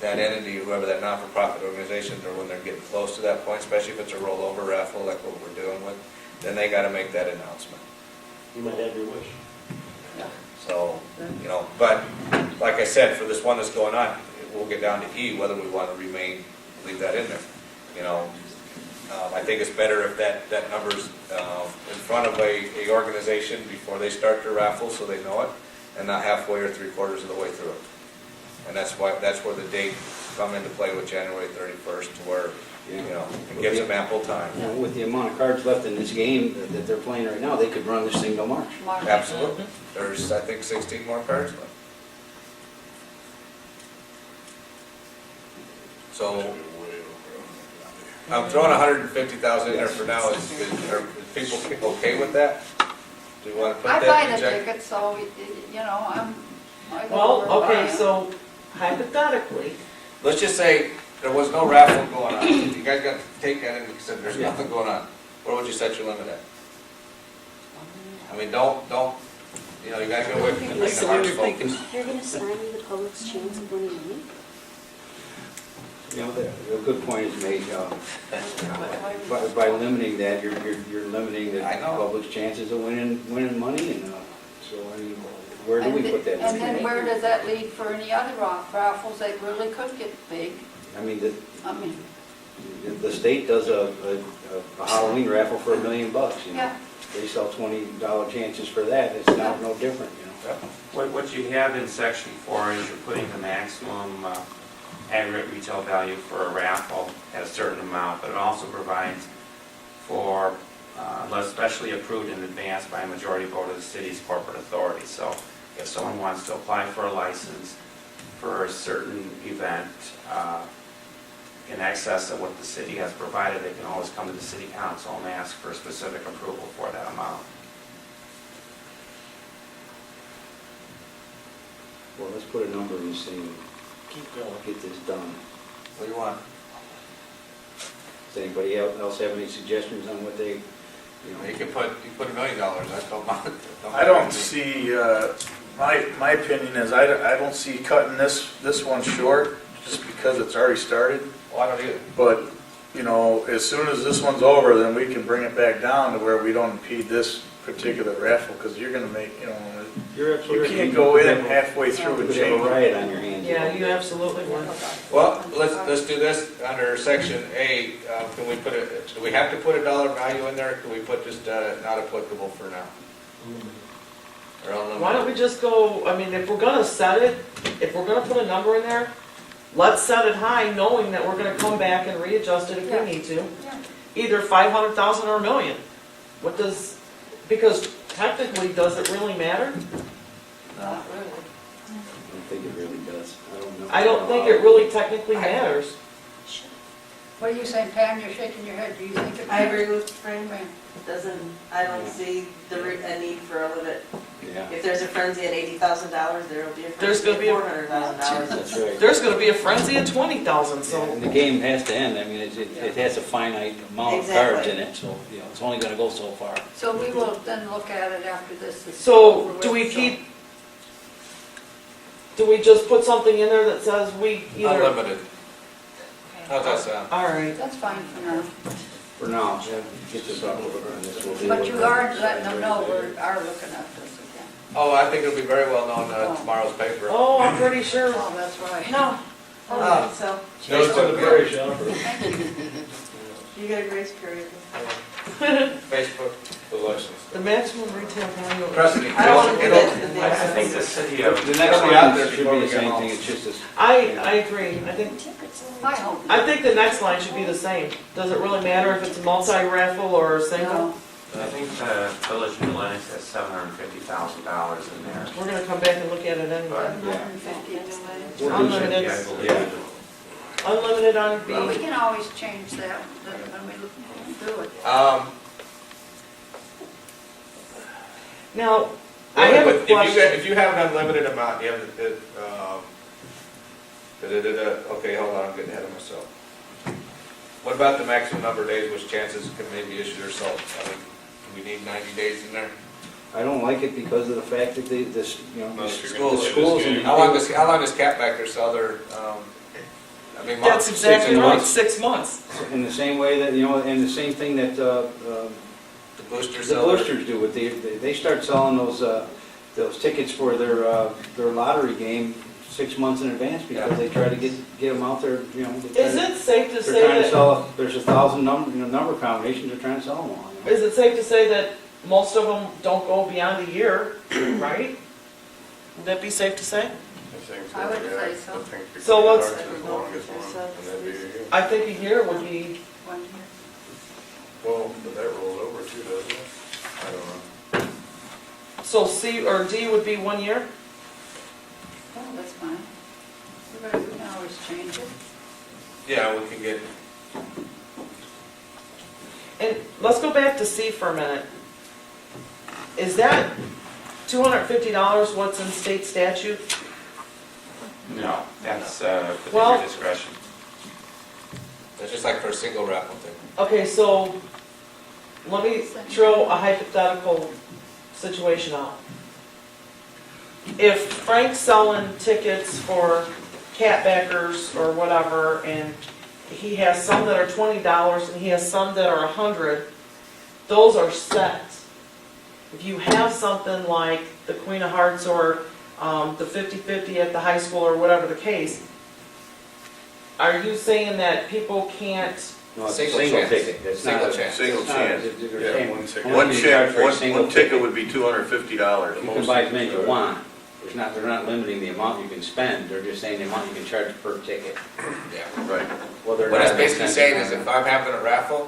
that entity, whoever that not-for-profit organization, or when they're getting close to that point, especially if it's a rollover raffle like what we're dealing with, then they got to make that announcement. You might have your wish. So, but like I said, for this one that's going on, we'll get down to E, whether we want to leave that in there. I think it's better if that number's in front of a organization before they start their raffle, so they know it, and not halfway or 3/4 of the way through it. And that's where the date come into play with January 31st, to where, it gives them ample time. With the amount of cards left in this game that they're playing right now, they could run this thing till March. Absolutely. There's, I think, 16 more cards left. So, I'm throwing 150,000 in there for now. Are people okay with that? Do you want to put I that buy in the check? ticket, so, I go Well, over and buy okay, them. so hypothetically, Let's just say there was no raffle going on. You guys got to take that into consideration. There's nothing going on. Where would you set your limit at? I mean, don't, you gotta get away from the Queen of Hearts focus. You're gonna stymie the public's chance of winning money? A good point is made, by limiting that, you're limiting the I know. public's chances of winning money, and so, I mean, where do we put that? And then where does that lead for any other raffles that really could get big? I mean, I mean, the state does a Halloween raffle for $1 million, yeah. They sell $20 chances for that, it's no different, What you have in section 4 is you're putting the maximum aggregate retail value for a raffle at a certain amount, but it also provides for, unless specially approved in advance by a majority vote of the city's corporate authority. So if someone wants to apply for a license for a certain event, in excess of what the city has provided, they can always come to the city council and ask for specific approval for that amount. Well, let's put a number in this thing, Keep going. get this done. What do you want? Does anybody else have any suggestions on what they, You can put $1 million, that's no amount. I don't see, my opinion is, I don't see cutting this one short, just because it's already started. Well, I don't either. But, as soon as this one's over, then we can bring it back down to where we don't impede this particular raffle, because you're gonna make, you're you absolutely. can't go in halfway through You and could have change a it. riot on your hands. Yeah, you absolutely would. Well, let's do this, under section A, can we put it, do we have to put a dollar value in there, or can we put just not applicable for now? Or unlimited? Why don't we just go, if we're gonna set it, if we're gonna put a number in there, let's set it high, knowing that we're gonna come back and readjust it if Yeah. we need to. Yeah. Either 500,000 or $1 million. Because technically, does it really matter? Not really. I don't think it really does. I don't know. I don't think it really technically matters. What are you saying, Pam? You're shaking your head. Do you think it? I agree with Frank. Wait. I don't see a need for a limit. Yeah, If there's a frenzy at $80,000, there will be a There's frenzy gonna at be a- $400,000. that's right. There's gonna be a frenzy at 20,000, so. And the game has to end. I mean, it has a finite amount of cards in it, so, it's only gonna go so far. So we will then look at it after this is. So, over do with, we keep, do we just put something in there that says we either? Unlimited. How's that sound? All right. That's fine for now. For now, get this up and this will be. But you are letting them know we are looking at this again. Oh, I think it'll be very well known in tomorrow's paper. Oh, I'm pretty sure. Oh, that's right. No, I don't think so. Notice to the parish, Jennifer. You get a grace period. Facebook. The license. The maximum retail value. Trust me. I don't want to put that in the I think the city of, The next It'll be out line there should before be we the get same home. thing, it's just as. I agree. I hope. I think the next line should be the same. Does it really matter if it's a multi-raffle or a single? No. I think the Village of Atlantic has $750,000 in there. We're gonna come back and look at it anyway. 150 anyway. Unlimited. I believe. Unlimited on Well, we B. can always change that when we do it. Now, I have a If you question. if you have an unlimited amount, you have, okay, hold on, I'm getting ahead of myself. What about the maximum number of days which chances can maybe issue or sold? I mean, do we need 90 days in there? I don't like it because of the fact that Unless you're gonna Schools- play schools this and- game. How long does Catbacker sell their, That's months? exactly 6 right, months. 6 months. in the same way that, and the same thing that, The boosters the sell their. boosters do, they start selling those tickets for their lottery game 6 months in advance because they try to get them out there, they try Is to- it safe to They're say trying to that, sell, there's 1,000 number combinations, they're trying to sell them all. is it safe to say that most of them don't go beyond a year, right? Would that be safe to say? I think so, I would yeah. say so. I think the So what's- Ozarks is the longest one, and that'd be a year. I think a year would be, 1 year. Well, but that rolls over too, doesn't it? I don't know. so C or D would be 1 year? Oh, that's fine. We can always change it. Yeah, we can get, And let's go back to C for a minute. Is that $250 what's in state statute? No, that's within Well- your discretion. that's just like for a single raffle thing. Okay, so let me throw a hypothetical situation out. If Frank's selling tickets for catbackers or whatever, and he has some that are $20 and he has some that are $100, those are set. If you have something like the Queen of Hearts or the 50-50 at the high school or whatever the case, are you saying that people can't? No, it's a Single single chance. ticket. It's not Single a- chance. Single it's not- chance. they're Yeah, saying one ticket. only One you check, charge for a one single ticket would be $250. You can buy as many as you want. They're not limiting the amount you can spend, they're just saying the amount you can charge per ticket. Yeah. Right. Whether or What not it's it makes basically sense saying or is not. if I'm having a raffle,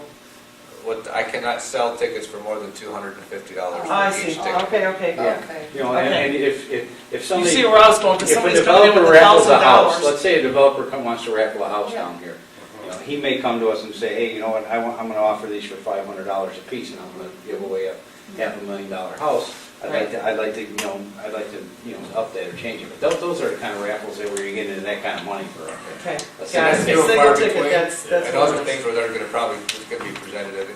I cannot sell tickets for more than $250 I for see, each ticket. okay. Yeah. Okay. And if You somebody. see where I was going, because If a somebody's coming in developer with raffles a house, $1,000. let's say a developer wants to raffle a house Yeah. down here. he may come to us and say, hey, you know what, I'm gonna offer these for $500 a piece, and I'm gonna give away a $500,000 house. I'd like to up that or change it, but those are the kind of raffles that where you get into that kind of money for. Okay. a Yeah, that's a few and single far ticket, between. that's And those are what it things is. where they're gonna probably, it's gonna be presented at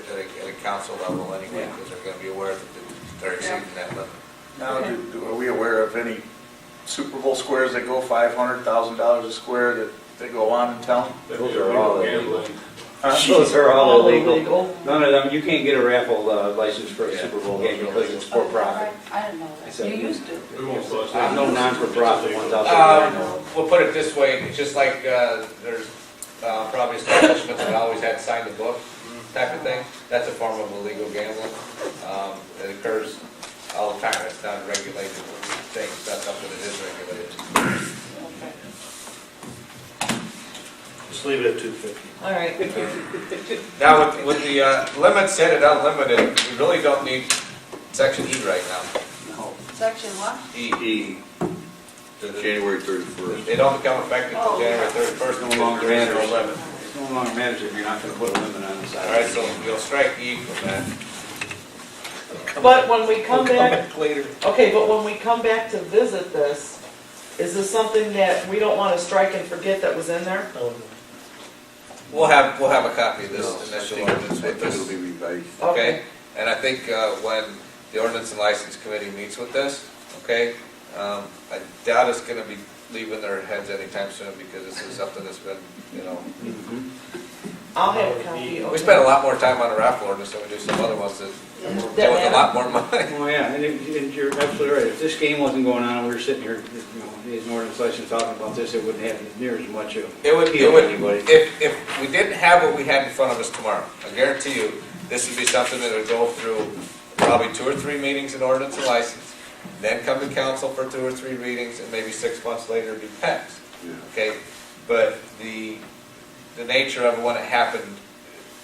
a council level anyway, Yeah. because they're gonna be aware that they're exceeding that limit. Now, are we aware of any Super Bowl squares that go $500,000 a square that they go on and tell? Those are all illegal. Gambling. Those are all illegal. illegal. None of them, you can't get a raffle license for a Yeah. Super Bowl game because it's for profit. I didn't know that. You used to. We won't bust There's it. no non-for-profit ones out there that I know. We'll put it this way, it's just like, there's probably establishments that always had sign the book type of thing. That's a form of illegal gambling. It occurs all the time, it's not a regulated thing, it's not something that is regulated. Just leave it at 250. All right. Now, with the limit set at unlimited, we really don't need section E right now. No. Section what? E. January 31st. They don't become effective until January 31st. No longer because there is matters. no limit. It no longer matters if you're not gonna put a limit on the side. All right, so you'll strike E from that. But when we come back, Later. okay, but when we come back to visit this, is this something that we don't want to strike and forget that was in there? We'll have a copy of this I initial think ordinance with it'll this, be revised. okay? And I think when the ordinance and license committee meets with this, okay, I doubt it's gonna be leaving their heads anytime soon because this is something that's been, Mhm. I'll have a copy. we spend a lot more time on the raffle ordinance than we do some other ones that deal with a lot more money. Oh, yeah, and you're absolutely right. If this game wasn't going on, and we were sitting here, these Northern Sessions talking about this, it wouldn't have near as much of It would, appeal to anybody. if we didn't have what we had in front of us tomorrow, I guarantee you, this would be something that would go through probably 2 or 3 meetings in ordinance and license, then come to council for 2 or 3 readings, and maybe 6 months later be passed. Okay, but the nature of it when it happened,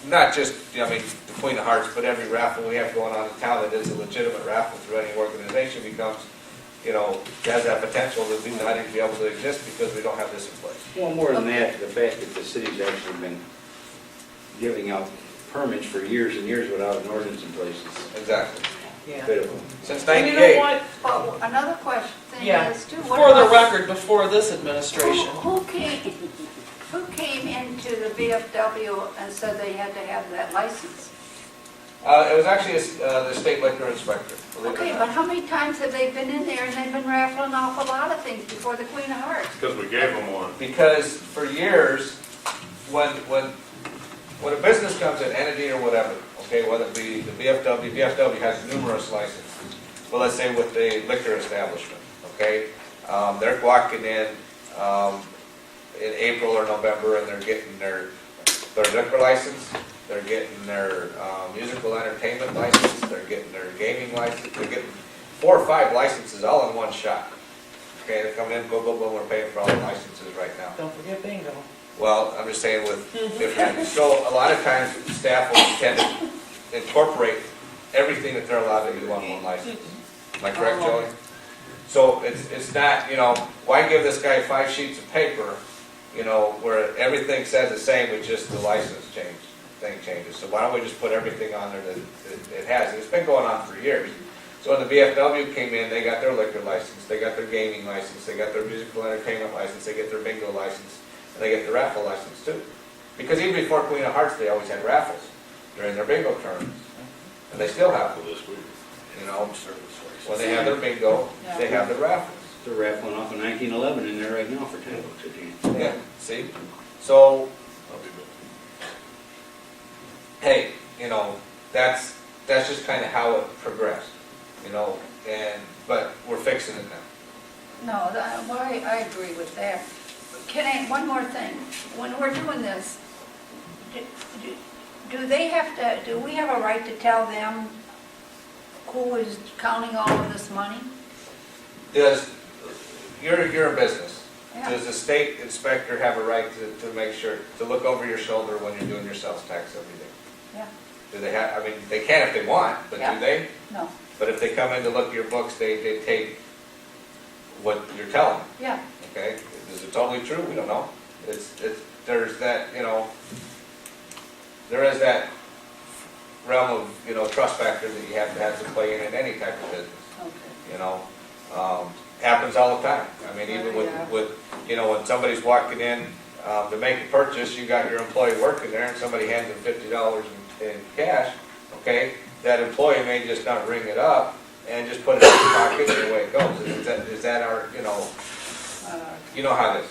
not just, I mean, the Queen of Hearts, but every raffle we have going on in town that is a legitimate raffle through any organization becomes, has that potential to not even be able to exist because we don't have this in place. Well, more than that, the fact that the city's actually been giving out permits for years and years without an ordinance in place is Exactly. Yeah. pitiful. Since And you know 98. what? Well, another question, thing Yeah. is too. what For the about- record, before this administration. Who came into the VFW and said they had to have that license? It was actually the state liquor inspector. believe it or Okay, not. but how many times have they been in there and they've been raffling off a lot of things before the Queen of Hearts? Because we gave them one. Because for years, when a business comes in, entity or whatever, okay, whether it be the VFW has numerous licenses. Well, let's say with the liquor establishment, okay? They're walking in April or November and they're getting their liquor license, they're getting their musical entertainment license, they're getting their gaming license, they're getting 4 or 5 licenses all in one shot. Okay, they're coming in, boom, boom, boom, we're paying for all the licenses right now. Don't forget bingo. Well, I'm just saying with different, so a lot of times staff will tend to incorporate everything that they're allowed to do on one license. Am I correct, Joey? So it's not, why give this guy 5 sheets of paper, where everything says the same with just the license thing changes. So why don't we just put everything on there that it has? And it's been going on for years. So when the VFW came in, they got their liquor license, they got their gaming license, they got their musical entertainment license, they get their bingo license, and they get the raffle license too. Because even before Queen of Hearts, they always had raffles during their bingo tournaments. And they still have them, This week. When they have their bingo, they have the raffles. They're raffling off a 1911 in there right now for $10 a game. Yeah, see? So, hey, that's just kind of how it progressed, but we're fixing it now. No, I agree with that. One more thing, when we're doing this, do we have a right to tell them who is counting all of this money? You're a business. Yeah. Does the state inspector have a right to make sure, to look over your shoulder when you're doing your sales tax every day? Yeah. Do they have, they can if they want, but Yeah. do they? No, But if they come in to look at your books, they take what you're telling them, yeah, okay? Is it totally true? We don't know. there's that, there is that realm of, trust factor that you have to play in any type of business, Okay. Happens all the time. I mean, even with, when somebody's walking in, to make a purchase, you got your employee working there and somebody hands them $50 in cash, okay? That employee may just not ring it up and just put it in his pocket and away it goes. Is that our, you know how this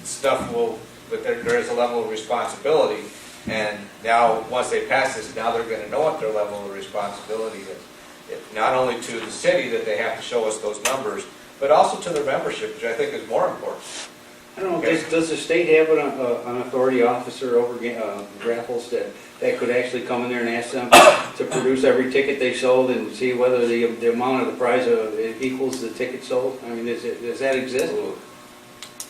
stuff will, but there is a level of responsibility. And now, once they pass this, now they're gonna know what their level of responsibility is. Not only to the city that they have to show us those numbers, but also to their membership, which I think is more important. I don't know, does the state have an authority officer over raffles that could actually come in there and ask them to produce every ticket they sold and see whether the amount of the prize equals the ticket sold? I mean, does that exist?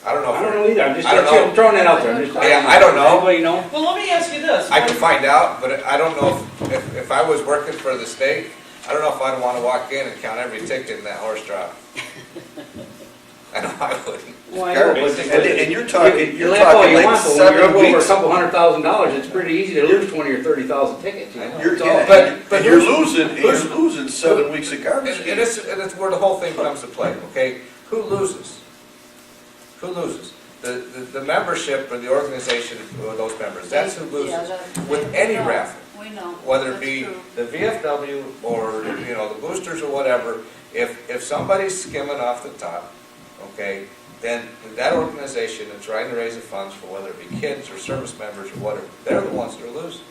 I don't know. I don't know either, I don't know. I'm throwing that out there. I don't know. Anybody know? Well, let me ask you this. I can find out, but I don't know if I was working for the state, I don't know if I'd want to walk in and count every ticket in that horse drop. I know I wouldn't. Well, I know, but And you're talking, you laugh all you like want, but when you're 7 over a weeks. couple $100,000, it's pretty easy to lose 20 or 30,000 tickets. You know? But you're losing 7 weeks of garbage. And it's where the whole thing comes to play, okay? Who loses? Who loses? The membership or the organization of those members, that's who loses. With any raffle. We know. Whether it That's be true. the VFW or, the boosters or whatever, if somebody's skimming off the top, okay, then that organization that's trying to raise the funds for whether it be kids or service members or whatever, they're the ones that are losing.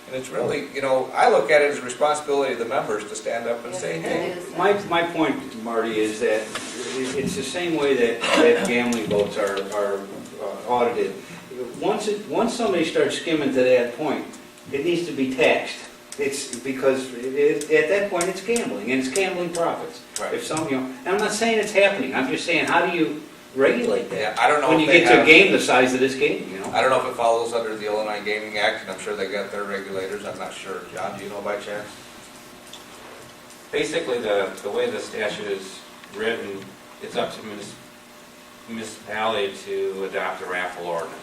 And it's really, I look at it as a responsibility of the members to stand up and Yes, say, it hey. is. My point, Marty, is that it's the same way that gambling votes are audited. Once somebody starts skimming to that point, it needs to be taxed. It's because at that point it's gambling, and it's gambling profits. Right. If and I'm not saying it's happening. I'm just saying, how do you regulate that? Yeah, I don't know When if you they get to a have- game the size of this game, I don't know if it follows under the Illinois Gaming Act, and I'm sure they got their regulators, I'm not sure. John, do you know by chance? Basically, the way the statute is written, it's up to municipality to adopt a raffle ordinance.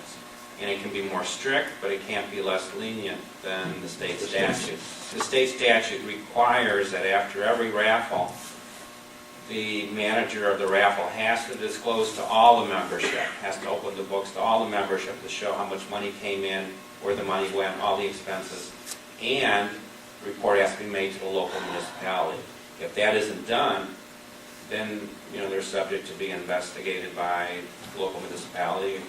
And it can be more strict, but it can't be less lenient than the state statute. The state statute requires that after every raffle, the manager of the raffle has to disclose to all the membership, has to open the books to all the membership to show how much money came in, where the money went, all the expenses, and the report has to be made to the local municipality. If that isn't done, then, they're subject to being investigated by the local municipality.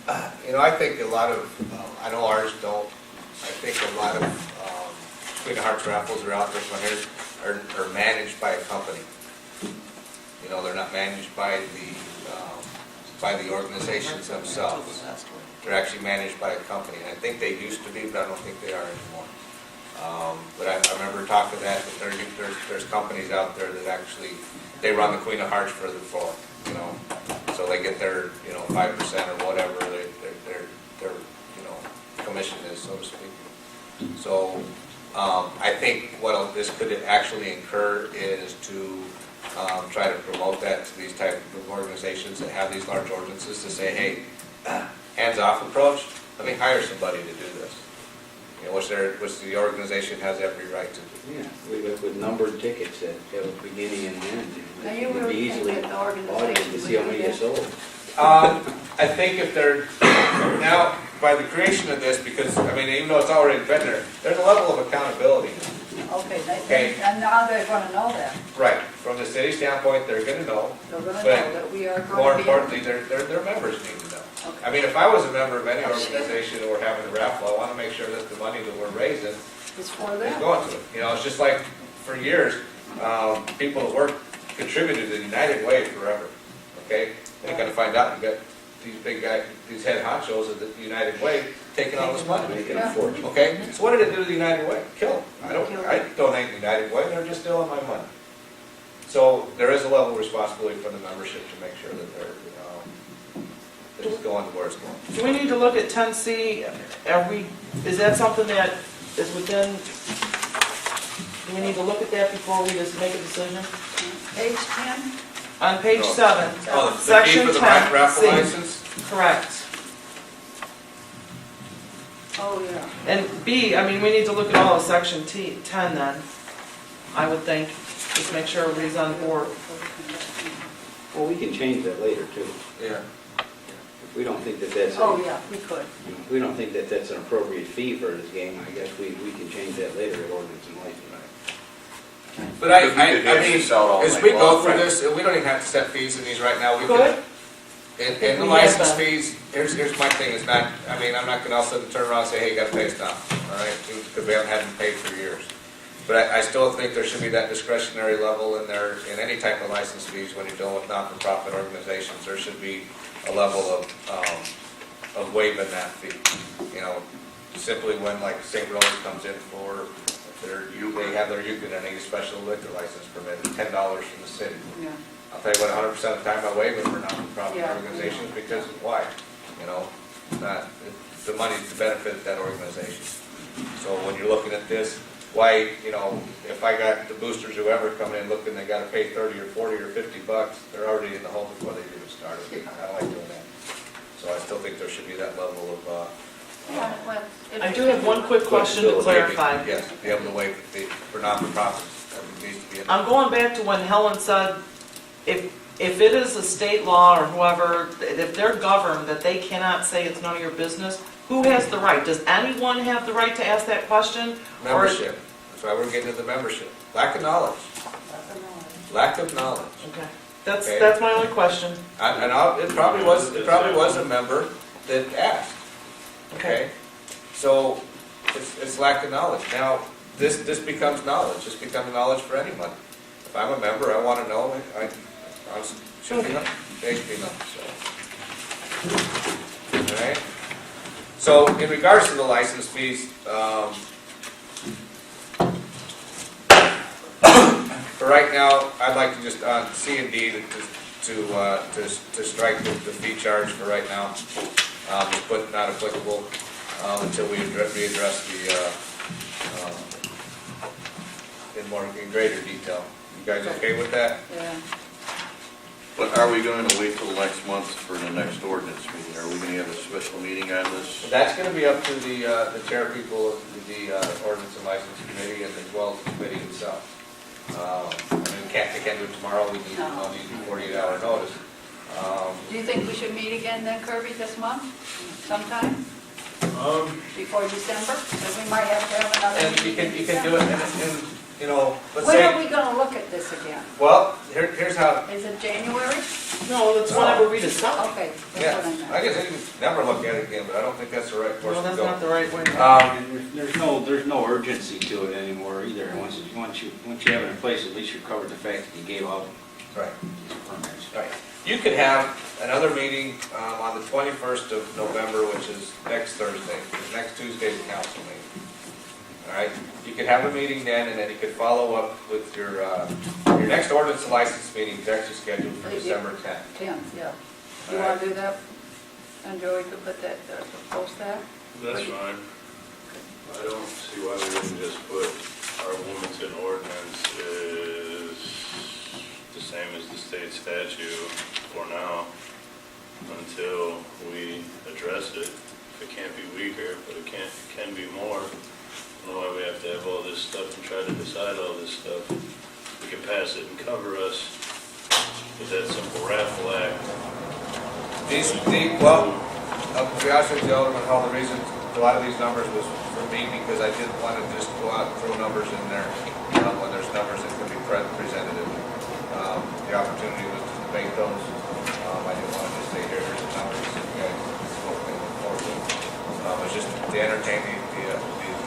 I think a lot of, I know ours don't, I think a lot of Queen of Hearts raffles are out there, are managed by a company. They're not managed by the organizations themselves. They're actually managed by a company, and I think they used to be, but I don't think they are anymore. But I remember talking that there's companies out there that actually, they run the Queen of Hearts for the floor, so they get their, 5% or whatever their commission is, so to speak. So, I think what this could actually incur is to try to promote that to these type of organizations that have these large ordinances to say, hey, hands-off approach, let me hire somebody to do this. Which the organization has every right to do. Yeah, with numbered tickets that have a beginning and end. Now, you It would be really think easily that the audited organization to see how would many do are that? sold. I think if they're, now, by the creation of this, because, even though it's already been there, there's a level of accountability. Okay, and now they're gonna know that. Right, from the city standpoint, they're gonna know, They're gonna know but that we are more going to be. importantly, their members need to know. Okay. If I was a member of any organization that we're having a raffle, I wanna make sure that the money that we're raising It's for is them. going to it. It's just like, for years, people that work contributed to United Way forever, okay? And you're gonna find out, you got these big guys, these head honchos of the United Way taking all this money. Making a fortune. Okay, so what did it do to the United Way? Kill them. I donate to United Way, they're just stealing my money. So there is a level of responsibility for the membership to make sure that that it's going to where it's going. Do we need to look at 10C? Is that something that is within, do we need to look at that before we just make a decision? Page 10? On page 7, Oh, the fee section for the 10, raffle C. license? Correct. Oh, yeah. And B, I mean, we need to look at all of section 10 then, I would think, just make sure everybody's on board. Well, we can change that later too. Yeah. If we don't think that that's, Oh, yeah, we could. if we don't think that that's an appropriate fee for this game, I guess we can change that later at ordinance and license. But I Because we could hash mean, this out all as night we go long. through this, we don't even have to set fees in these right now. We Good. can, and the We license have that. fees, here's my thing, is not, I mean, I'm not gonna all of a sudden turn around and say, hey, you gotta pay us now, all right? Because we haven't had them paid for years. But I still think there should be that discretionary level in there, in any type of license fees when you're dealing with not-for-profit organizations. There should be a level of waiving that fee. You know, simply when like St. Rose comes in for they have their Euclid and a special liquor license permit, $10 from the city. Yeah. I'll tell you what, 100% of the time I waive it for not-for-profit Yeah. organizations, because why? You know, not, the money's to benefit that organization. So when you're looking at this, why, you know, if I got the boosters, whoever coming in looking, they gotta pay 30 or 40 or 50 bucks, they're already in the hole before they even started. I don't like doing that. So I still think there should be that level of, Yeah, well, I do have one quick question to clarify. yes, be able to waive the fee for non-for-profits. That needs to be in. I'm going back to when Helen said, if it is a state law or whoever, if they're governed, that they cannot say it's none of your business, who has the right? Does anyone have the right to ask that question? Or- Membership. That's why we're getting to the membership. Lack of knowledge. Lack of knowledge. Okay, Okay. that's my only question. It probably was a member that asked. Okay? So, it's lack of knowledge. Now, this becomes knowledge. This becomes knowledge for anyone. If I'm a member, I want to know, I should be know, they should be know, so. All right? So, in regards to the license fees, for right now, I'd like to just, C and D, to strike the fee charge for right now. Just put not applicable, until we readdress the, in greater detail. You guys okay with that? Yeah. But are we going to wait till next month for the next ordinance meeting? Are we going to have a special meeting on this? That's gonna be up to the chair people of the ordinance and license committee and as well as the committee itself. I mean, they can't do it tomorrow, we need, I'll need a 48-hour notice. Do you think we should meet again then, Kirby, this month, sometime, before December? Because we might have to have another And meeting. you can do it, and, you know, let's When are say, we gonna look at this again? well, here's how, Is it January? No, that's whenever we decide. Okay, that's yeah, what I meant. I guess you can never look at it again, but I don't think that's the right course No, to that's go. not the right way. There's no urgency to it anymore either. Once you have it in place, at least you've covered the fact that you gave out Right. these permits. Right. You could have another meeting on the 21st of November, which is next Thursday, because next Tuesday's a council meeting. All right? You could have a meeting then, and then you could follow up with your next ordinance and license meeting is actually scheduled for December 10th. 10th, yeah. You All wanna right. do that? And Joey could put that, post that? That's fine. I don't see why we wouldn't just put our Wilmington ordinance is the same as the state statute for now until we address it. It can't be weaker, but it can be more. I don't know why we have to have all this stuff and try to decide all this stuff. We can pass it and cover us with that simple raffle act. Well, to be honest with you, Alderman Hall, the reason a lot of these numbers was for me because I didn't want to just go out and throw numbers in there when there's numbers that can be presented. The opportunity was to debate those. I didn't want to just say, here's the numbers, you guys, this is what we look forward to. It's just to entertain the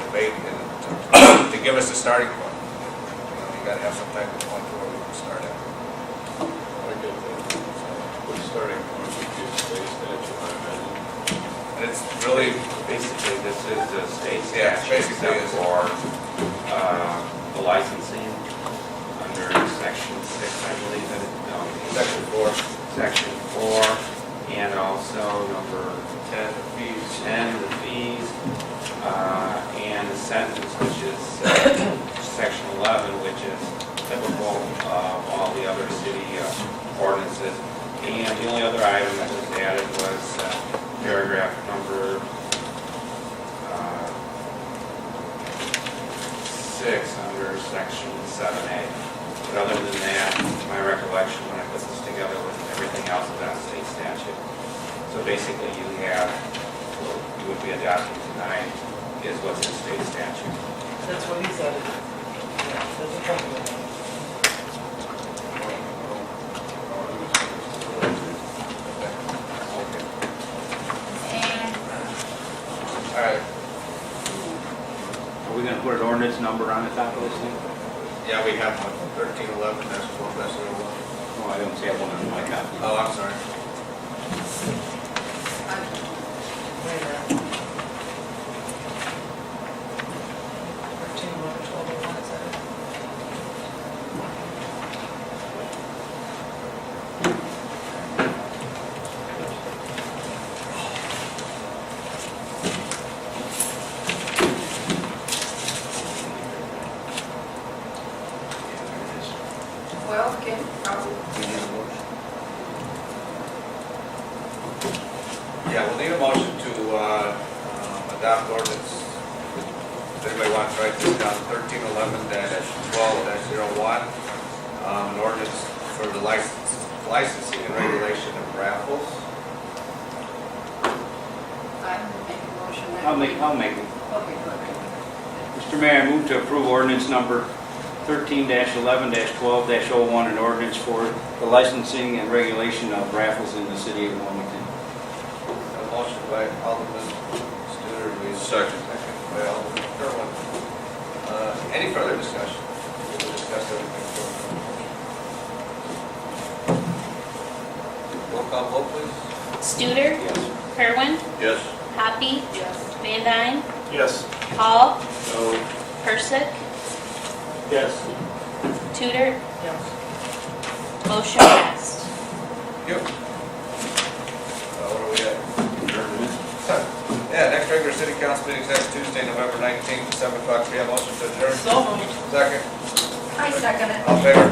debate and to give us a starting point. You got to have some type of point where we can start at. I get that. We're starting point with the state statute, I imagine. And it's really, Basically, this is the state Yeah, statute basically except is. for the licensing under section 6, I believe that it, section 4, section 4, and also number 10, fees. 10, the fees, and the sentence, which is section 11, which is typical of all the other city ordinances. And the only other item that was added was paragraph number section 7A. But other than that, my recollection when I put this together was everything else is on state statute. So basically you have, what you would be adopting tonight is what's in state statute. That's what he said. Yeah, that's a problem. And All right, Are we gonna put an ordinance number on the top of this thing? yeah, we have one, 1311, that's 12, that's 01. Oh, I don't see one on my copy. Oh, I'm sorry. Wait a minute. 13, 11, 12, 01, is that it? well, can, probably, Yeah, we'll need a motion to adopt ordinance. Does anybody want to write this down? 1311-12-01, an ordinance for the licensing and regulation of raffles. I make a motion that. I'll make it. Okay, good. Mr. Mayor, I move to approve ordinance number 13-11-12-01, an ordinance for the licensing and regulation of raffles in the city of Wilmington. A motion by Alderman Studer, we second by Alderman Kerwin. Any further discussion? We'll discuss everything. Roll call vote, please. Studer, Yes. Kerwin, Yes. Hoppy, Yes. Van Dyne, Yes. Hall, No. Persick, Yes. Tudor, Yes. motion passed. Yep. What are we at? Yeah, next regular city council meeting is next Tuesday, November 19th, at 7 o'clock p.m. Motion to adjourn. So moved. Second. I second it. All in favor?